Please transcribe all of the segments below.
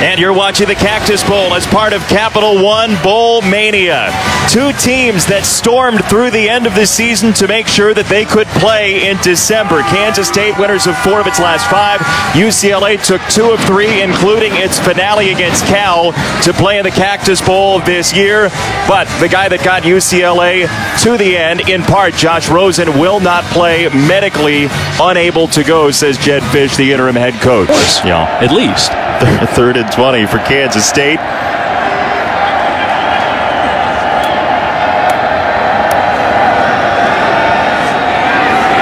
And you're watching the Cactus Bowl as part of Capital One Bowl Mania. Two teams that stormed through the end of the season to make sure that they could play in December. Kansas State, winners of 4 of its last 5. UCLA took 2 of 3, including its finale against Cal, to play in the Cactus Bowl this year. But the guy that got UCLA to the end, in part, Josh Rosen, will not play, medically unable to go, says Jed Fish, the interim head coach. Yeah, at least. 3rd and 20 for Kansas State.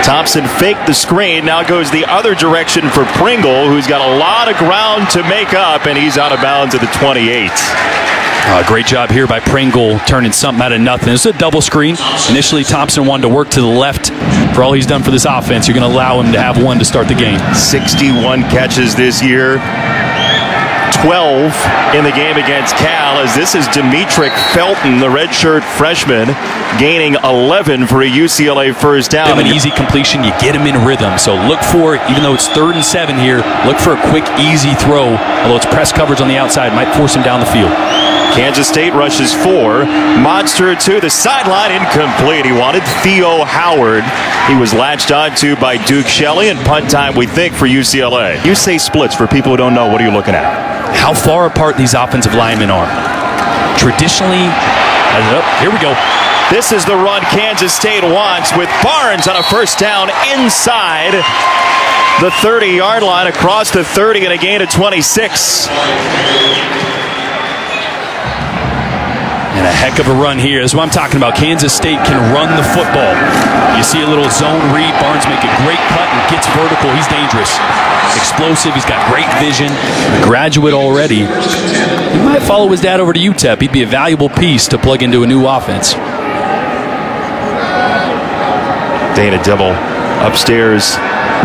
Thompson faked the screen. Now goes the other direction for Pringle, who's got a lot of ground to make up, and he's out of bounds at the 28. Great job here by Pringle, turning something out of nothing. This is a double screen. Initially, Thompson wanted to work to the left. For all he's done for this offense, you're going to allow him to have one to start the game. 61 catches this year. 12 in the game against Cal, as this is Demetric Felton, the redshirt freshman, gaining 11 for a UCLA first down. Give him an easy completion, you get him in rhythm. So look for, even though it's 3rd and 7 here, look for a quick, easy throw. Although it's press coverage on the outside, might force him down the field. Kansas State rushes 4. Monster to the sideline, incomplete. He wanted Theo Howard. He was latched onto by Duke Shelley, and punt time, we think, for UCLA. You say splits for people who don't know. What are you looking at? How far apart these offensive linemen are. Traditionally, here we go. This is the run Kansas State wants, with Barnes on a first down inside the 30-yard line, across the 30, and a gain of 26. And a heck of a run here. That's what I'm talking about. Kansas State can run the football. You see a little zone read. Barnes make a great cut and gets vertical. He's dangerous. Explosive. He's got great vision. A graduate already. He might follow his dad over to UTEP. He'd be a valuable piece to plug into a new offense. Dana Dibble upstairs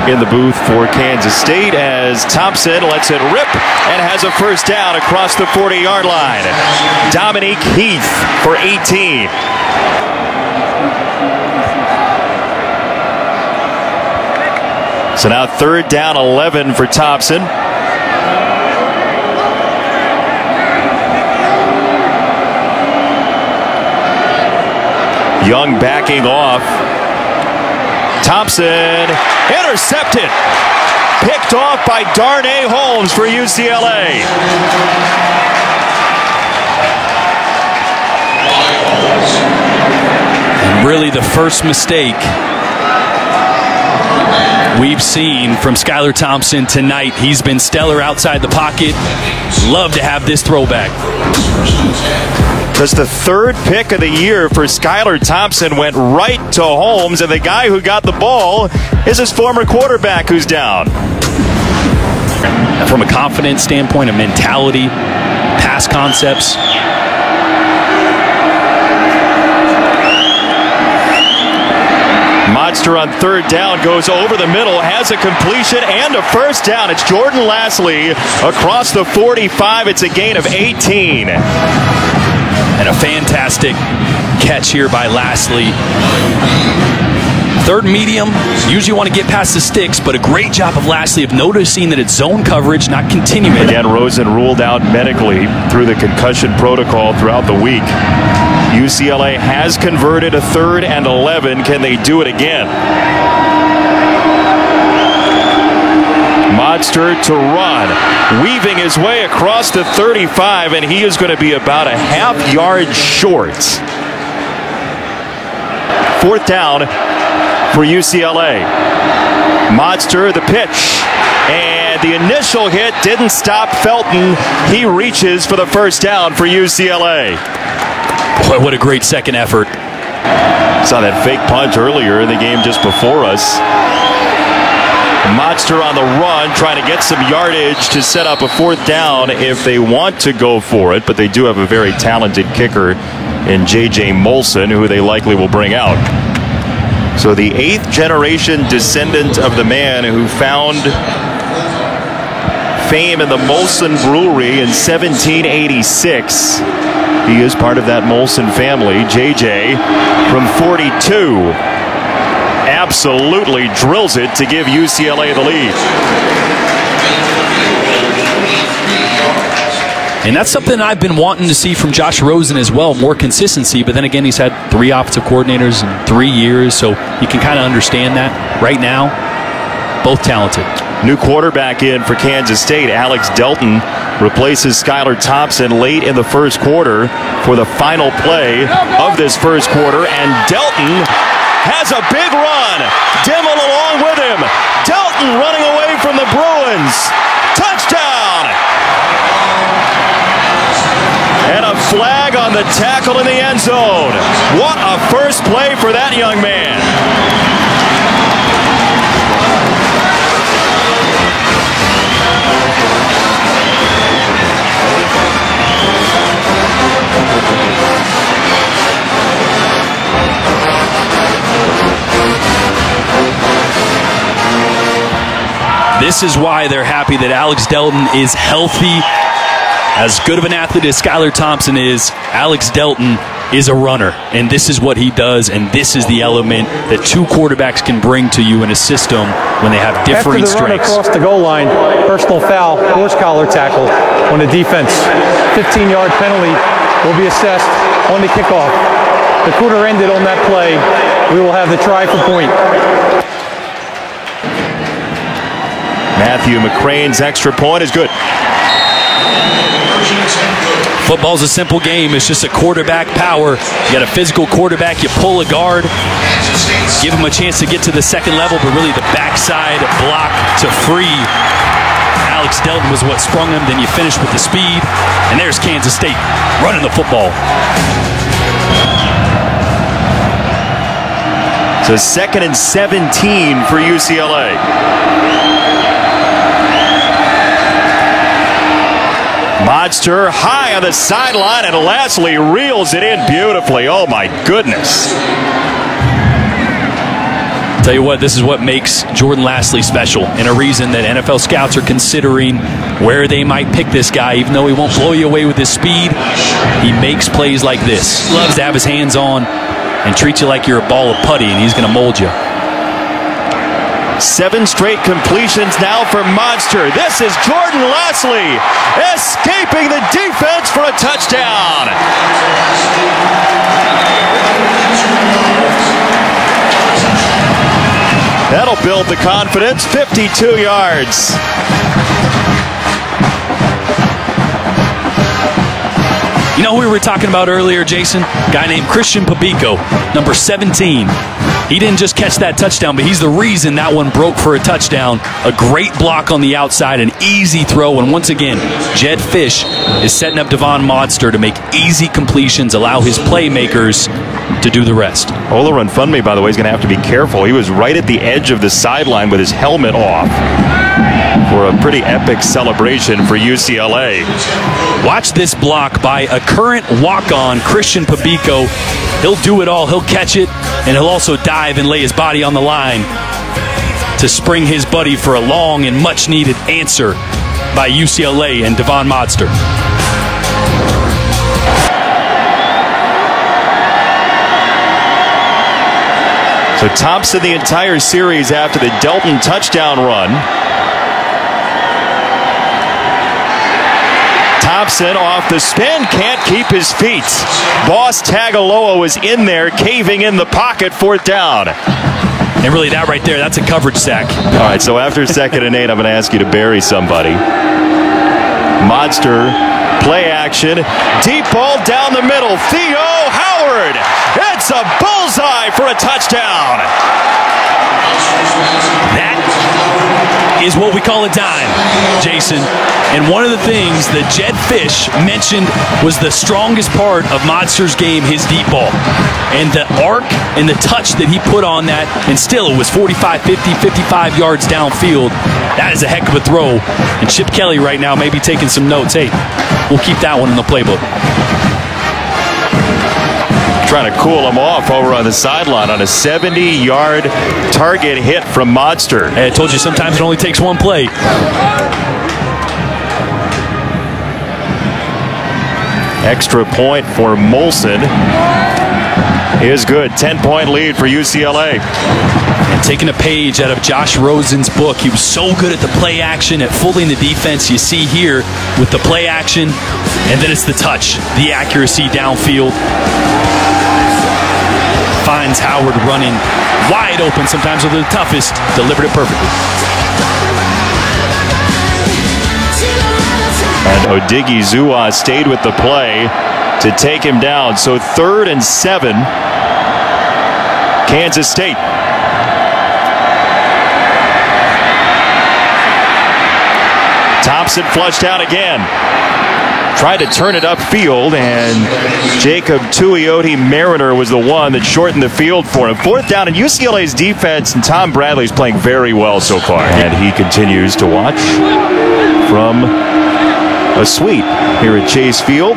in the booth for Kansas State, as Thompson lets it rip and has a first down across the 40-yard line. Dominique Heath for 18. So now 3rd down, 11 for Thompson. Young backing off. Thompson intercepted. Picked off by Darnay Holmes for UCLA. And really the first mistake we've seen from Skylar Thompson tonight. He's been stellar outside the pocket. Love to have this throwback. Because the 3rd pick of the year for Skylar Thompson went right to Holmes, and the guy who got the ball is his former quarterback who's down. From a confidence standpoint, a mentality, pass concepts. Monster on 3rd down goes over the middle, has a completion and a first down. It's Jordan Lastly across the 45. It's a gain of 18. And a fantastic catch here by Lastly. 3rd medium, usually want to get past the sticks, but a great job of Lastly of noticing that it's zone coverage, not continuing. Again, Rosen ruled out medically through the concussion protocol throughout the week. UCLA has converted a 3rd and 11. Can they do it again? Monster to run, weaving his way across the 35, and he is going to be about a half yard short. 4th down for UCLA. Monster, the pitch, and the initial hit didn't stop Felton. He reaches for the first down for UCLA. Boy, what a great second effort. Saw that fake punch earlier in the game just before us. Monster on the run, trying to get some yardage to set up a 4th down if they want to go for it, but they do have a very talented kicker in J.J. Molson, who they likely will bring out. So the 8th generation descendant of the man who found fame in the Molson Brewery in 1786. He is part of that Molson family. J.J. from 42. Absolutely drills it to give UCLA the lead. And that's something I've been wanting to see from Josh Rosen as well, more consistency. But then again, he's had 3 offensive coordinators in 3 years, so you can kind of understand that. Right now, both talented. New quarterback in for Kansas State. Alex Delton replaces Skylar Thompson late in the first quarter for the final play of this first quarter. And Delton has a big run. Dimmel along with him. Delton running away from the Bruins. Touchdown! And a flag on the tackle in the end zone. What a first play for that young man. This is why they're happy that Alex Delton is healthy. As good of an athlete as Skylar Thompson is, Alex Delton is a runner, and this is what he does, and this is the element that 2 quarterbacks can bring to you in a system when they have differing strengths. After the run across the goal line, personal foul, horse collar tackle on the defense. 15-yard penalty will be assessed on the kickoff. The quarter ended on that play. We will have the try for point. Matthew McCrane's extra point is good. Football's a simple game. It's just a quarterback power. You got a physical quarterback. You pull a guard, give him a chance to get to the second level, but really the backside block to free Alex Delton was what sprung him. Then you finish with the speed, and there's Kansas State running the football. So 2nd and 17 for UCLA. Monster high on the sideline, and Lashley reels it in beautifully. Oh my goodness. Tell you what, this is what makes Jordan Lashley special, and a reason that NFL scouts are considering where they might pick this guy. Even though he won't blow you away with his speed, he makes plays like this. Loves to have his hands on and treat you like you're a ball of putty, and he's going to mold you. 7 straight completions now for Monster. This is Jordan Lashley escaping the defense for a touchdown. That'll build the confidence. 52 yards. You know who we were talking about earlier, Jason? A guy named Christian Pabico, number 17. He didn't just catch that touchdown, but he's the reason that one broke for a touchdown. A great block on the outside, an easy throw, and once again, Jed Fish is setting up Devon Monster to make easy completions, allow his playmakers to do the rest. Ola Runfunmi, by the way, is going to have to be careful. He was right at the edge of the sideline with his helmet off for a pretty epic celebration for UCLA. Watch this block by a current walk-on, Christian Pabico. He'll do it all. He'll catch it, and he'll also dive and lay his body on the line to spring his buddy for a long and much-needed answer by UCLA and Devon Monster. So Thompson the entire series after the Delton touchdown run. Thompson off the spin, can't keep his feet. Boss Tagaloa was in there, caving in the pocket, 4th down. And really that right there, that's a coverage sack. All right, so after 2nd and 8, I'm going to ask you to bury somebody. Monster, play action, deep ball down the middle. Theo Howard, it's a bullseye for a touchdown. That is what we call a dime, Jason. And one of the things that Jed Fish mentioned was the strongest part of Monster's game, his deep ball. And the arc and the touch that he put on that, and still it was 45, 50, 55 yards downfield. That is a heck of a throw. And Chip Kelly right now may be taking some notes. Hey, we'll keep that one in the playbook. Trying to cool him off over on the sideline on a 70-yard target hit from Monster. Hey, I told you sometimes it only takes one play. Extra point for Molson is good. 10-point lead for UCLA. And taking a page out of Josh Rosen's book, he was so good at the play action, at fooling the defense. You see here with the play action, and then it's the touch, the accuracy downfield. Finds Howard running wide open, sometimes with the toughest, delivered it perfectly. And Odighizuwa stayed with the play to take him down. So 3rd and 7, Kansas State. Thompson flushed out again. Tried to turn it upfield, and Jacob Tuioti Mariner was the one that shortened the field for him. 4th down, and UCLA's defense, and Tom Bradley's playing very well so far. And he continues to watch from a suite here at Chase Field.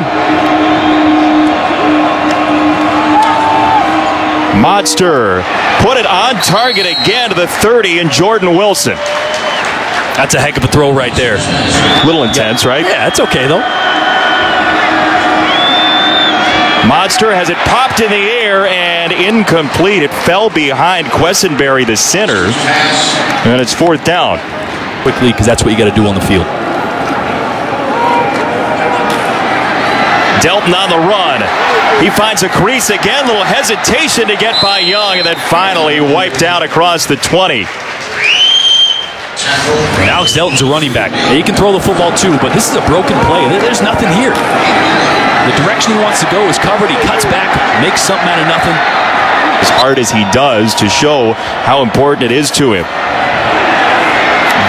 Monster put it on target again to the 30, and Jordan Wilson. That's a heck of a throw right there. A little intense, right? Yeah, it's okay, though. Monster has it popped in the air and incomplete. It fell behind Quessenberry, the center, and it's 4th down. Quickly, because that's what you got to do on the field. Delton on the run. He finds a crease again. Little hesitation to get by Young, and then finally wiped out across the 20. And Alex Delton's a running back. He can throw the football too, but this is a broken play. There's nothing here. The direction he wants to go is covered. He cuts back, makes something out of nothing. As hard as he does to show how important it is to him.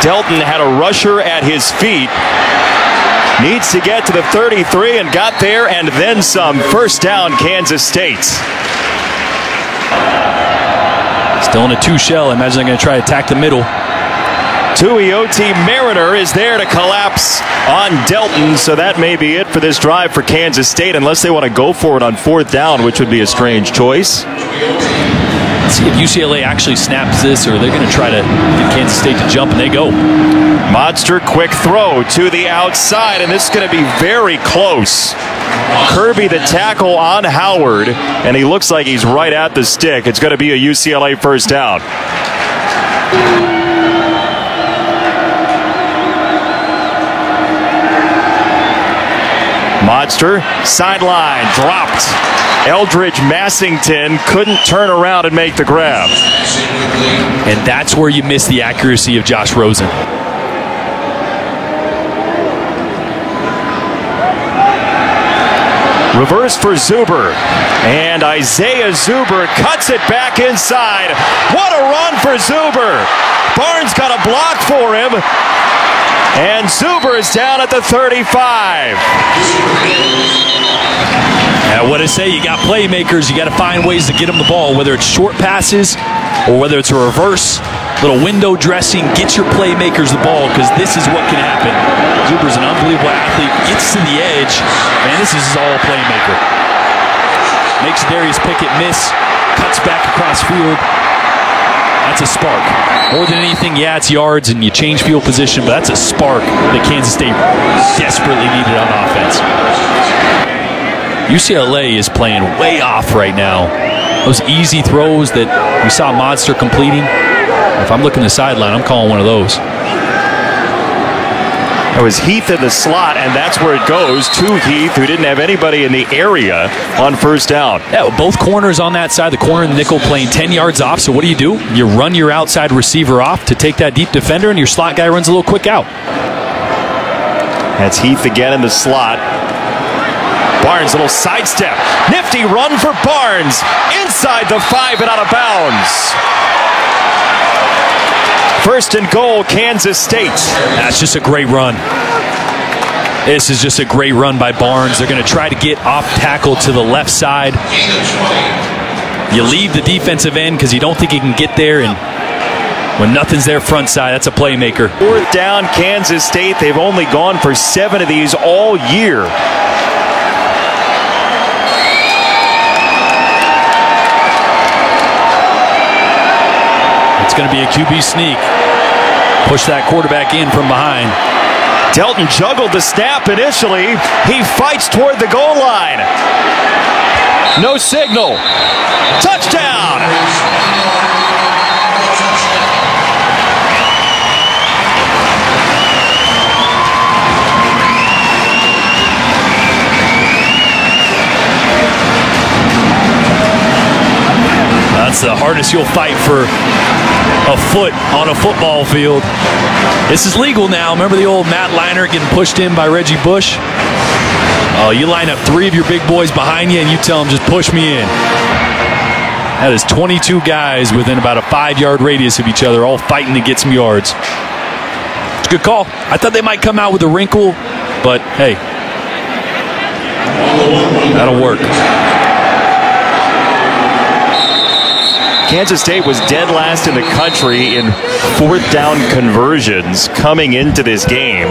Delton had a rusher at his feet. Needs to get to the 33 and got there and then some. 1st down, Kansas State. Still in a 2-shell. I imagine they're going to try to attack the middle. Tuioti Mariner is there to collapse on Delton, so that may be it for this drive for Kansas State, unless they want to go for it on 4th down, which would be a strange choice. Let's see if UCLA actually snaps this, or they're going to try to get Kansas State to jump, and they go. Monster quick throw to the outside, and this is going to be very close. Kirby the tackle on Howard, and he looks like he's right at the stick. It's going to be a UCLA 1st down. Monster, sideline, dropped. Eldridge Massington couldn't turn around and make the grab. And that's where you miss the accuracy of Josh Rosen. Reverse for Zuber. And Isaiah Zuber cuts it back inside. What a run for Zuber. Barnes got a block for him. And Zuber is down at the 35. Now, what I say, you got playmakers. You got to find ways to get them the ball, whether it's short passes or whether it's a reverse, little window dressing. Get your playmakers the ball, because this is what can happen. Zuber's an unbelievable athlete. Gets to the edge, and this is all a playmaker. Makes Darius Pickett miss. Cuts back across field. That's a spark. More than anything, yeah, it's yards and you change field position, but that's a spark that Kansas State desperately needed on offense. UCLA is playing way off right now. Those easy throws that we saw Monster completing, if I'm looking at the sideline, I'm calling one of those. It was Heath in the slot, and that's where it goes to Heath, who didn't have anybody in the area on 1st down. Yeah, both corners on that side, the corner and the nickel playing 10 yards off, so what do? You run your outside receiver off to take that deep defender, and your slot guy runs a little quick out. That's Heath again in the slot. Barnes, little sidestep. Nifty run for Barnes. Inside the 5 and out of bounds. 1st and goal, Kansas State. That's just a great run. This is just a great run by Barnes. They're going to try to get off tackle to the left side. You leave the defensive end because you don't think you can get there, and when nothing's there front side, that's a playmaker. 4th down, Kansas State. They've only gone for 7 of these all year. It's going to be a QB sneak. Push that quarterback in from behind. Delton juggled the snap initially. He fights toward the goal line. No signal. Touchdown! That's the hardest you'll fight for a foot on a football field. This is legal now. Remember the old Matt Leinart getting pushed in by Reggie Bush? Oh, you line up 3 of your big boys behind you and you tell them, just push me in. That is 22 guys within about a 5-yard radius of each other, all fighting to get some yards. It's a good call. I thought they might come out with a wrinkle, but hey, that'll work. Kansas State was dead last in the country in 4th down conversions coming into this game.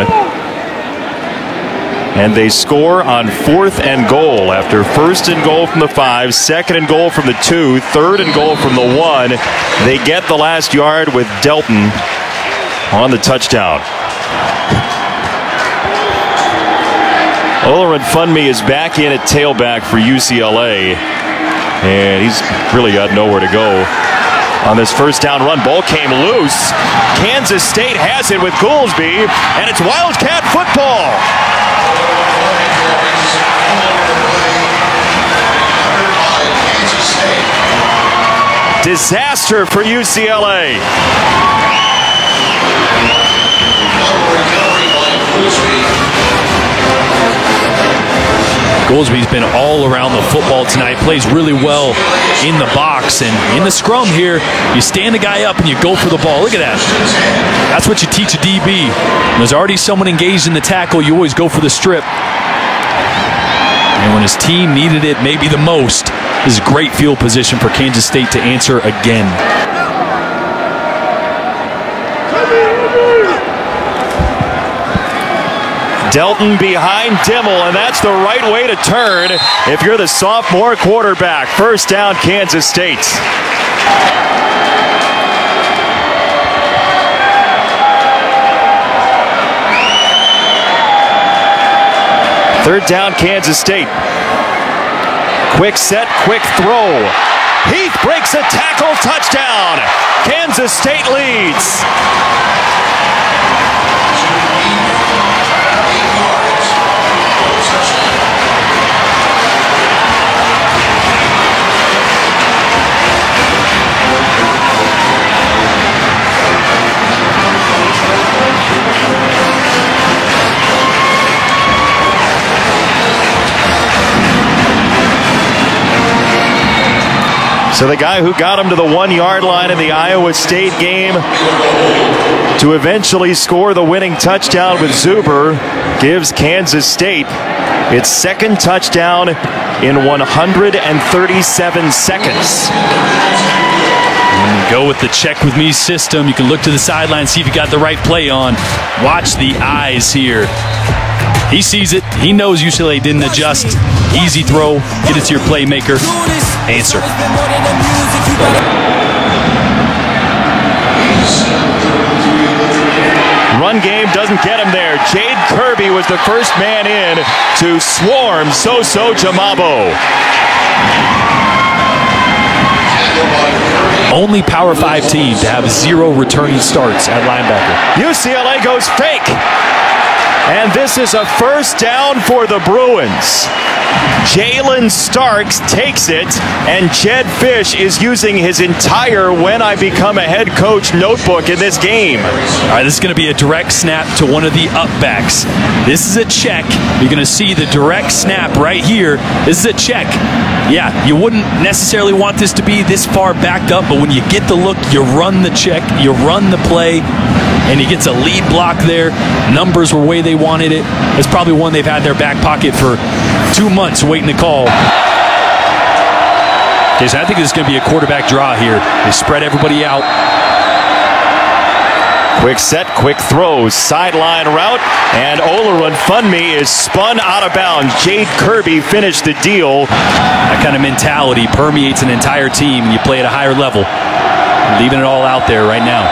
And they score on 4th and goal after 1st and goal from the 5, 2nd and goal from the 2, 3rd and goal from the 1. They get the last yard with Delton on the touchdown. Olarin Funmi is back in at tailback for UCLA. And he's really got nowhere to go on this 1st down run. Ball came loose. Kansas State has it with Goolsby, and it's Wildcat football. Disaster for UCLA. Goolsby's been all around the football tonight, plays really well in the box, and in the scrum here, you stand the guy up and you go for the ball. Look at that. That's what you teach a DB. When there's already someone engaged in the tackle, you always go for the strip. And when his team needed it maybe the most, this is great field position for Kansas State to answer again. Delton behind Dimmel, and that's the right way to turn if you're the sophomore quarterback. 1st down, Kansas State. Third down, Kansas State. Quick set, quick throw. Heath breaks a tackle, touchdown. Kansas State leads. So the guy who got him to the 1-yard line in the Iowa State game to eventually score the winning touchdown with Zuber gives Kansas State its 2nd touchdown in 137 seconds. Go with the check with me system. You can look to the sideline, see if you got the right play on. Watch the eyes here. He sees it. He knows UCLA didn't adjust. Easy throw. Get it to your playmaker. Answer. Run game doesn't get him there. Jade Kirby was the first man in to swarm Soso Jamabo. Only Power 5 team to have 0 returning starts at linebacker. UCLA goes fake. And this is a 1st down for the Bruins. Jalen Starks takes it, and Jed Fish is using his entire When I Become a Head Coach notebook in this game. All right, this is going to be a direct snap to one of the upbacks. This is a check. You're going to see the direct snap right here. This is a check. Yeah, you wouldn't necessarily want this to be this far backed up, but when you get the look, you run the check, you run the play, and he gets a lead block there. Numbers were where they wanted it. It's probably one they've had in their back pocket for 2 months waiting to call. Okay, so I think this is going to be a quarterback draw here. They spread everybody out. Quick set, quick throws, sideline route, and Olarin Funmi is spun out of bounds. Jade Kirby finished the deal. That kind of mentality permeates an entire team, and you play at a higher level. Leaving it all out there right now.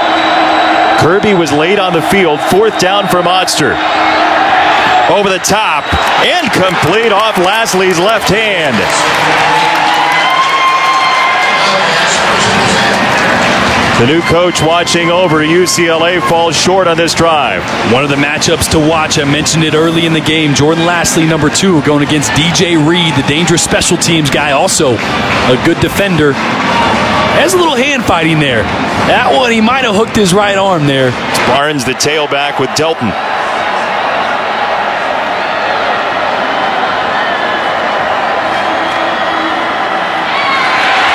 Kirby was late on the field. 4th down for Monster. Over the top, incomplete off Lasley's left hand. The new coach watching over UCLA falls short on this drive. One of the matchups to watch, I mentioned it early in the game. Jordan Lasley, number 2, going against DJ Reed, the dangerous special teams guy, also a good defender. There's a little hand fighting there. That one, he might have hooked his right arm there. It's Barnes, the tailback, with Delton.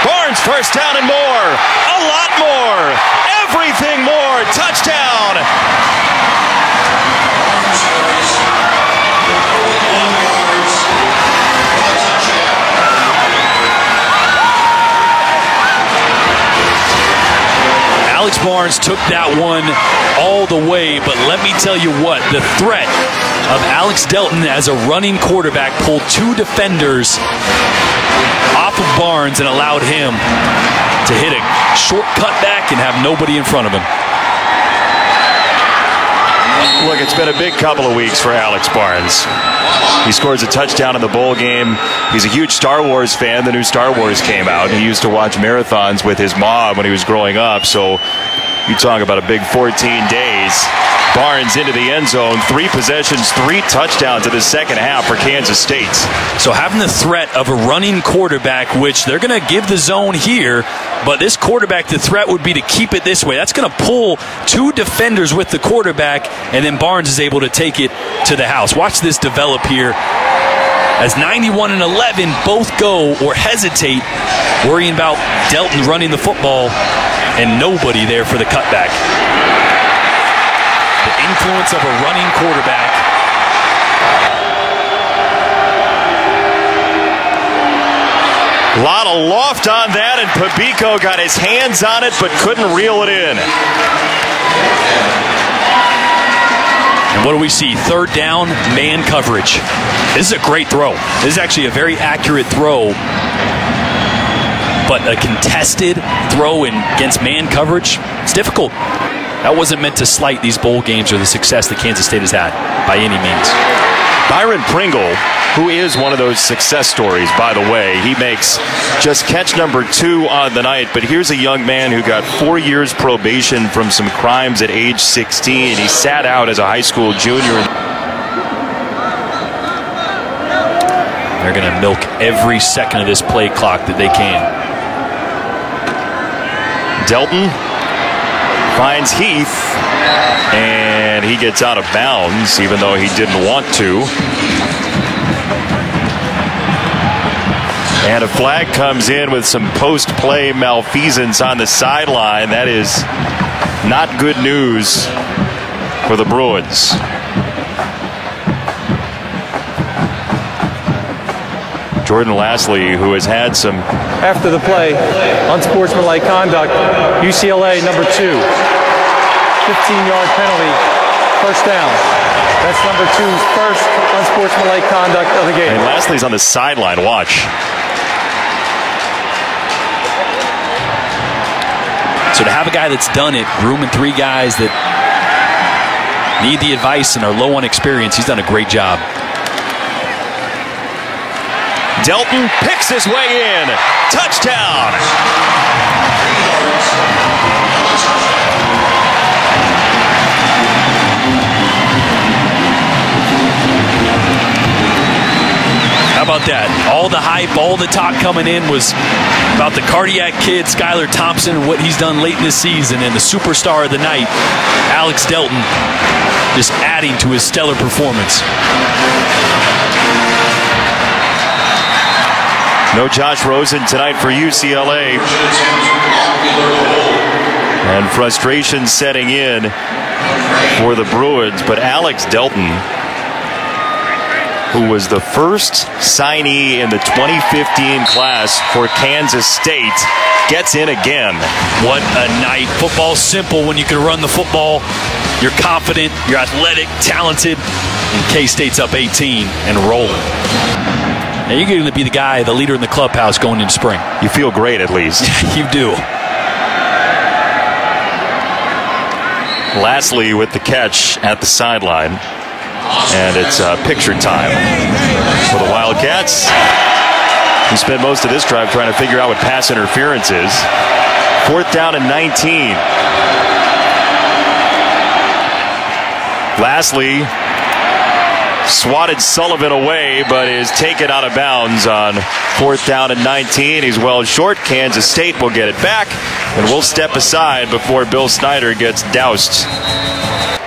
Barnes, first down and more. A lot more. Everything more. Touchdown. Alex Barnes took that one all the way, but let me tell you what, the threat of Alex Delton as a running quarterback pulled two defenders off of Barnes and allowed him to hit a short cutback and have nobody in front of him. Look, it's been a big couple of weeks for Alex Barnes. He scores a touchdown in the bowl game. He's a huge Star Wars fan. The new Star Wars came out. He used to watch marathons with his mom when he was growing up. So you talk about a big 14 days. Barnes into the end zone. 3 possessions, 3 touchdowns in the second half for Kansas State. So having the threat of a running quarterback, which they're going to give the zone here, but this quarterback, the threat would be to keep it this way. That's going to pull 2 defenders with the quarterback, and then Barnes is able to take it to the house. Watch this develop here as 91 and 11 both go or hesitate, worrying about Delton running the football, and nobody there for the cutback. The influence of a running quarterback. A lot of loft on that, and Pabico got his hands on it but couldn't reel it in. And what do we see? Third down, man coverage. This is a great throw. This is actually a very accurate throw, but a contested throw against man coverage, it's difficult. That wasn't meant to slight these bowl games or the success that Kansas State has had by any means. Byron Pringle, who is one of those success stories, by the way. He makes just catch number 2 on the night, but here's a young man who got 4 years probation from some crimes at age 16. He sat out as a high school junior. They're going to milk every second of this play clock that they can. Delton finds Heath, and he gets out of bounds, even though he didn't want to. And a flag comes in with some post-play malfeasance on the sideline. That is not good news for the Bruins. Jordan Lastly, who has had some... After the play, unsportsmanlike conduct, UCLA number 2. 15-yard penalty, first down. That's number 2's first unsportsmanlike conduct of the game. And Lastly's on the sideline. Watch. So to have a guy that's done it, rooming 3 guys that need the advice and are low on experience, he's done a great job. Delton picks his way in. Touchdown. How about that? All the hype, all the talk coming in was about the cardiac kid, Skylar Thompson, and what he's done late in this season, and the superstar of the night, Alex Delton, just adding to his stellar performance. No Josh Rosen tonight for UCLA. And frustration setting in for the Bruins. But Alex Delton, who was the first signee in the 2015 class for Kansas State, gets in again. What a night. Football's simple when you can run the football. You're confident, you're athletic, talented, and K-State's up 18 and rolling. Now you're going to be the guy, the leader in the clubhouse going into spring. You feel great, at least. You do. Lastly, with the catch at the sideline. And it's picture time for the Wildcats. We spent most of this drive trying to figure out what pass interference is. 4th down and 19. Lastly swatted Sullivan away, but is taken out of bounds on 4th down and 19. He's well short. Kansas State will get it back, and we'll step aside before Bill Snyder gets doused.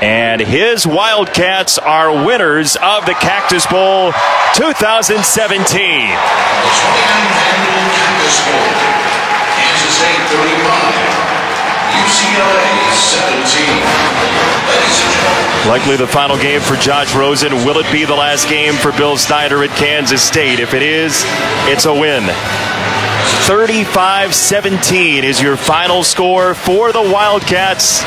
And his Wildcats are winners of the Cactus Bowl 2017. Cactus Bowl. Kansas State 35, UCLA 17. Ladies and gentlemen. Likely the final game for Josh Rosen. Will it be the last game for Bill Snyder at Kansas State? If it is, it's a win. 35-17 is your final score for the Wildcats.